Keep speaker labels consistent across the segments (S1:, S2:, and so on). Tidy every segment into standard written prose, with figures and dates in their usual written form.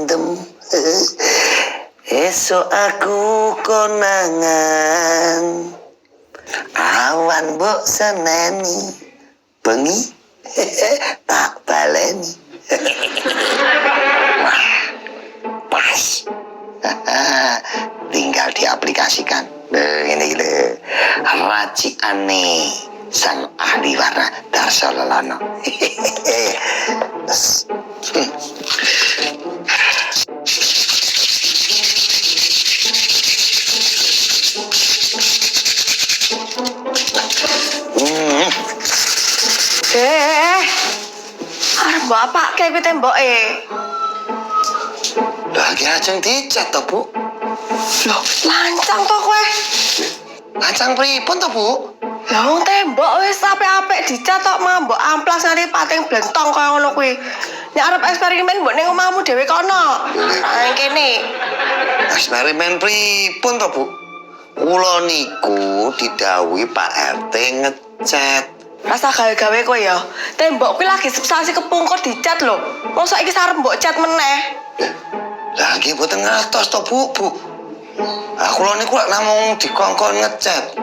S1: mendem. Esok aku konangan, awan mbok seneni, bengi tak baleni. Wah, pas. Tinggal diaplikasikan. Ini gile raciane sang ahli warna Darso Lelono.
S2: Arep mbok apake kuwi temboke?
S1: Lagi ajeng dicat to, Bu.
S2: Loh, lancang to kowe.
S1: Lancang pripun to, Bu?
S2: Lah wong tembok wis apik-apik dicat tok mah mbok amplas nganti pating blentong kaya ngono kuwi. Nek arep eksperimen mbok ning omahmu dhewe kono. Nang kene.
S1: Eksperimen pripun to, Bu? Kula niku didhawuhi Pak RT ngecat.
S2: Rasa gawe-gawe kowe ya. Tembok kuwi lagi substansi kepungkur dicat lho. Mosok iki sarep mbok cat meneh.
S1: Lah nggih mboten ngertos to, Bu. Kula niku lak namung dikongkon ngecat.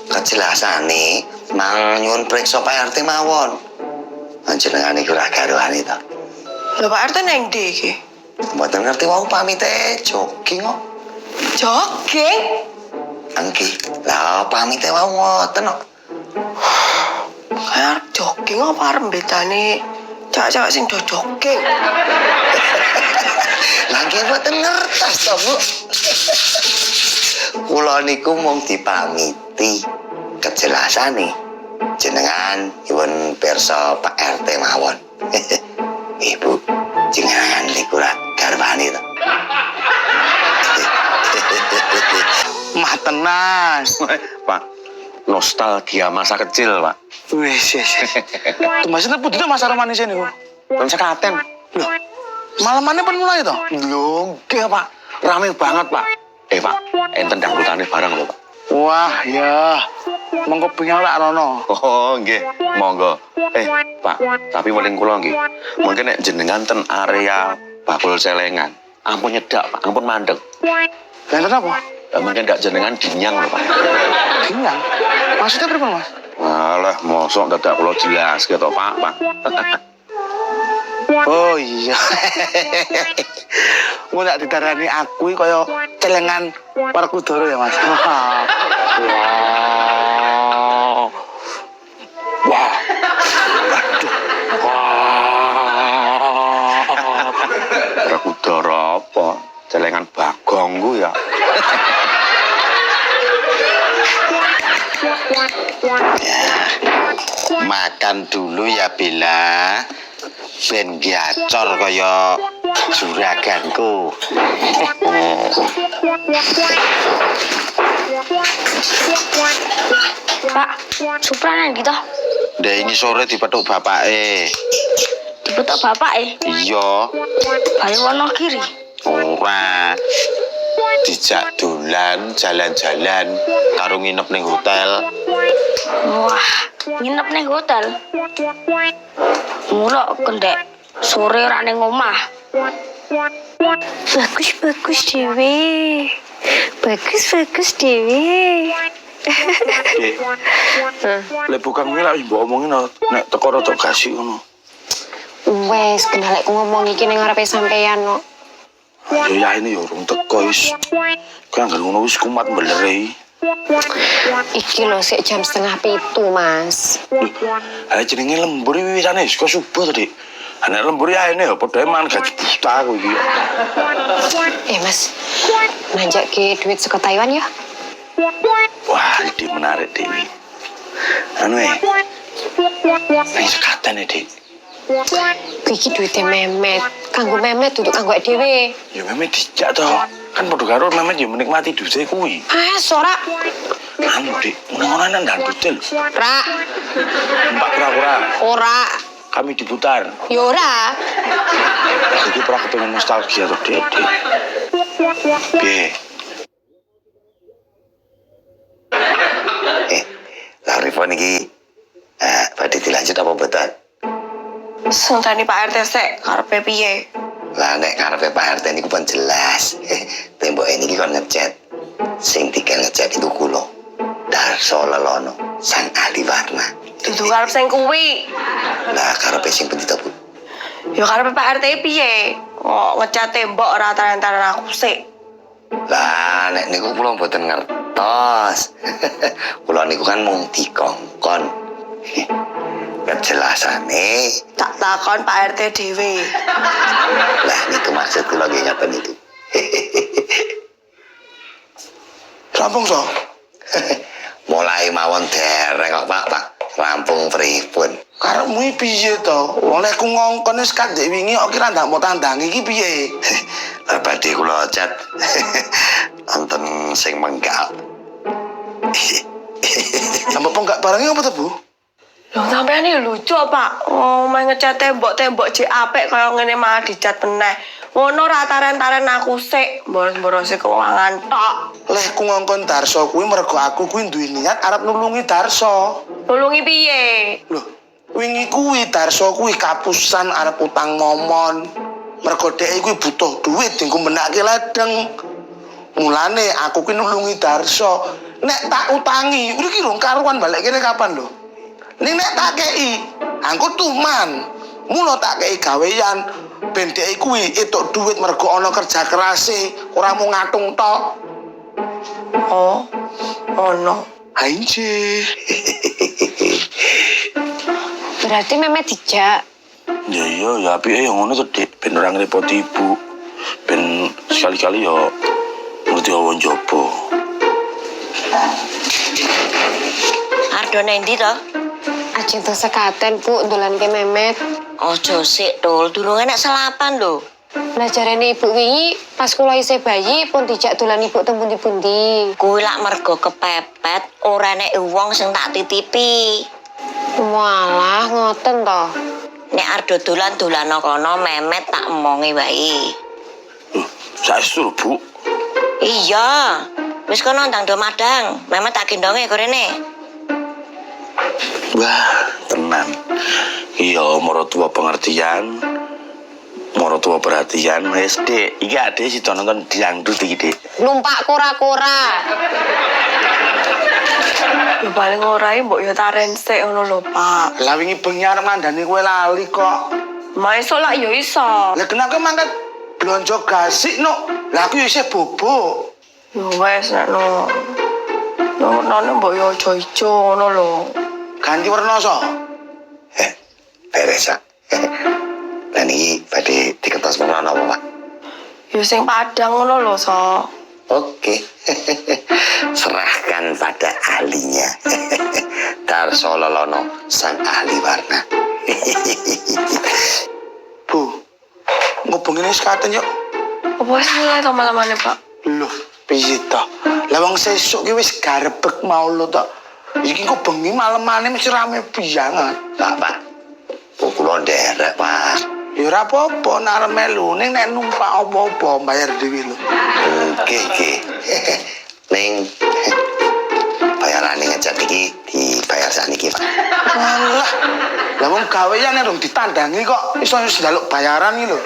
S1: Kejelasane mang nyuwun priksa Pak RT mawon. Panjenengan iku ra garwane to.
S2: Lho Pak RT nang ndi iki?
S1: Mboten ngerti wau pamite jogging kok.
S2: Jogging?
S1: Nggih. Lah pamite wau ngoten kok.
S2: Kayak jogging apa arep bedane cewek-cewek sing do jogging?
S1: Lah nggih mboten ngertos to, Bu. Kula niku mung dipamiti. Kejelasane jenengan nyuwun pirsa Pak RT mawon. Ibu, jenengan niku ra garwane to.
S3: Mah tenang, Pak. Nostalgia masa kecil, Pak.
S4: Wes. Tumasnya putih itu masa romanis ini, kok.
S3: Kan sekaten.
S4: Loh, malamannya pun mulai toh?
S3: Loh, enggak, Pak. Rame banget, Pak. Pak, enten dangdutane bareng lho, Pak.
S4: Wah, ya. Monggo pengen lak rono.
S3: Oh, nggih. Monggo. Pak, tapi weling kula nggih. Mungkin nek jenengan ten area bakul celengan. Ampun nyedak, Pak. Ampun mandeg.
S4: Lenten apa?
S3: Mungkin ndak jenengan dinyang lho, Pak.
S4: Dinyang? Maksudnya berapa, Mas?
S3: Alah, mosok dadak kula jelas gitu, Pak.
S4: Oh iya. Mau nak ditarani aku kaya celengan Parkudoro ya, Mas. Wah. Wah.
S3: Parkudoro apa? Celengan Bagong ku ya.
S1: Makan dulu ya Bella. Ben gacor kaya juraganku.
S5: Pak, Supra nang gitu.
S1: Ndek ini sore dipethuk bapake.
S5: Dibetok bapak
S1: Iya.
S5: Balik wono kiri.
S1: Ora. Dijak dolan jalan-jalan karo nginep ning hotel.
S5: Wah, nginep ning hotel. Mula kendek sore ora ning omah. Bagus dewe. Bagus dewe.
S4: Dek. Lek bukan kuwi lak mbok omongin nek teko rada gasik ngono.
S6: Wes, kendalekku ngomong iki ning ngarepe sampeyan kok.
S4: Ya ini ya urung teko wis. Kan ngono wis kumat beleri.
S6: Iki lho sik jam 6:30, Mas.
S4: Lah jenenge lembur iki wisane kok subuh to, Dik. Nek lembur ya ini ya padha mangan gaji buta aku iki.
S6: Mas. Nanjake duit saka Taiwan ya?
S4: Wah, ini menarik, Dewi. Anu ning sekaten ya, Dik.
S6: Kuwi iki duite Memet. Kanggo Memet duduk kanggo dhewe.
S4: Ya Memet dijak to. Kan padha karo Memet ya menikmati duse kuwi.
S6: Ora.
S4: Anu, Dik, ngono-ngonoan ndan dudel.
S6: Ra.
S4: Mbak kura-kura.
S6: Ora.
S4: Kami diputar.
S6: Ya ora.
S4: Iki pra kepengen nostalgia to, Dik. Piye?
S1: Larifon iki badhe dilanjut apa betul?
S2: Senteni Pak RT sik karepe piye?
S1: Lah nek ngarepe Pak RT niku pun jelas. Tembok ini kon ngecat. Sing tiga ngecat itu kula. Darso Lelono, sang ahli warna.
S2: Dudu karep sing kuwi.
S1: Lah karepe sing pundi to, Bu?
S2: Ya karep Pak RT piye? Kok ngecat tembok ora taran-taran aku sik.
S1: Lah nek niku kula mboten ngertos. Kula niku kan mung dikongkon. Kejelasane
S2: Tak takon Pak RT dhewe.
S1: lah niku maksud kula nggih ngaten itu.
S4: Rampung so.
S1: Mulai mawon dereng kok Pak. Rampung pripun?
S4: Karepmu iki piye to? Oleh ku ngongkon wis kandek wingi kok kira ndak mau tandangi iki piye?
S1: Lah badhe kula cat. Wonten sing menggal.
S4: Sampe enggak barangnya apa to, Bu?
S2: Loh sampean iki lucu Pak. Oh, main ngecat tembok-tembok jek apik kaya ngene malah dicat meneh. Ngono ra taran-taran aku sik, boros-boros keuangan tok.
S4: Leh ku ngongkon Darso kuwi mergo aku kuwi duwe niat arep nulungi Darso.
S2: Nulungi piye?
S4: Loh, wingi kuwi Darso kuwi kapusan arep utang momon. Mergo dhek kuwi butuh duit dienggo menake ledeng. Mulane aku kuwi nulungi Darso. Nek tak utangi, udah ki rong karuan balik kene kapan lho? Ning nek tak kei, angko tuman. Mula tak kei gawean ben dhek kuwi entuk duit mergo ana kerja kerase, ora mung ngatung tok.
S2: Oh. Ono.
S4: Hainje.
S6: Berarti memet dijak.
S4: Ya iya, ya apike ya ngono to, Dik. Ben ora ngrepoti ibu. Ben sekali-kali ya ngerti awan jopo.
S5: Ardo nendi to?
S6: Ajeng tuh sekaten, Bu, dolan ke memet.
S5: Ojo sik, Dul. Durung enak selapan lho.
S6: Lah jarene ibu wingi pas kula isih bayi pun dijak dolan ibu teng pundi-pundi.
S5: Kuwi lak mergo kepepet ora nek wong sing tak titipi.
S6: Walah, ngoten to.
S5: Nek Ardo dolan-dolan kono memet tak omongi wae.
S4: Saestu lho, Bu.
S5: Iya. Wis kono ndang do madang. Memet tak gendonge gorene.
S4: Wah, tenan. Iya, maratua pengertian. Maratua perhatian. Wis, Dik. Iki ade si nonton dangdut iki, Dik.
S6: Numpak kura-kura.
S2: Ya paling ora mbok ya taren sik ngono lho, Pak.
S4: Lah wingi bengi arep ngandani kowe lali kok.
S2: Maiso lak ya iso.
S4: Lah kenapa mangkat blonjo gasik no? Lah aku ya isih bobok.
S2: Ya wes nek no. None mbok ya aja ijo ngono lho.
S4: Ganti warna so.
S1: Beres, Pak. Lah niki badhe diketos menawa apa, Pak?
S2: Ya sing padang ngono lho, So.
S1: Oke. Serahkan pada ahlinya. Darso Lelono, sang ahli warna.
S4: Bu, ngubungin sekaten yuk.
S2: Apa wis mulai to malamane, Pak?
S4: Loh, piye to? Lah wong sesuk ki wis garebek mau lho to. Iki kok bengi malemane mesti rame piyangan.
S1: Pak. Kula nderek, Pak.
S4: Ya ora apa-apa nek arep melu ning nek numpak apa-apa bayar dhewe lho.
S1: Oke. Ning bayarane ngecat iki dibayar sakniki, Pak.
S4: Alah. Lah wong gawean nek ditandangi kok iso njaluk bayaran iki lho.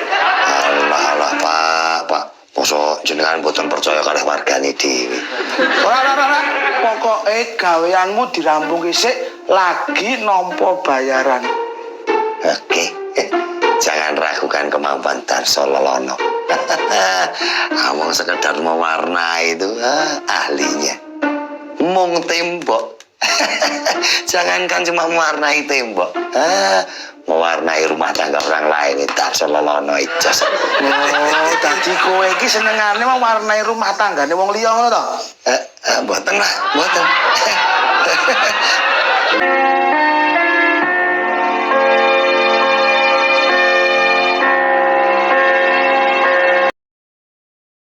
S1: Allah, Pak. Mosok jenengan mboten percaya kalih wargane dhewe.
S4: Ora. Pokoke gaweanmu dirampung sik lagi nampa bayaran.
S1: Oke. Jangan ragukan kemampuan Darso Lelono. Among sekedar mewarnai itu ahlinya. Mung tembok. Jangankan cuma mewarnai tembok. Mewarnai rumah tangga orang lain itu Darso Lelono itu.
S4: Oh, dadi kowe iki senengane mewarnai rumah tanggane wong liya ngono to?
S1: Mboten lah, mboten.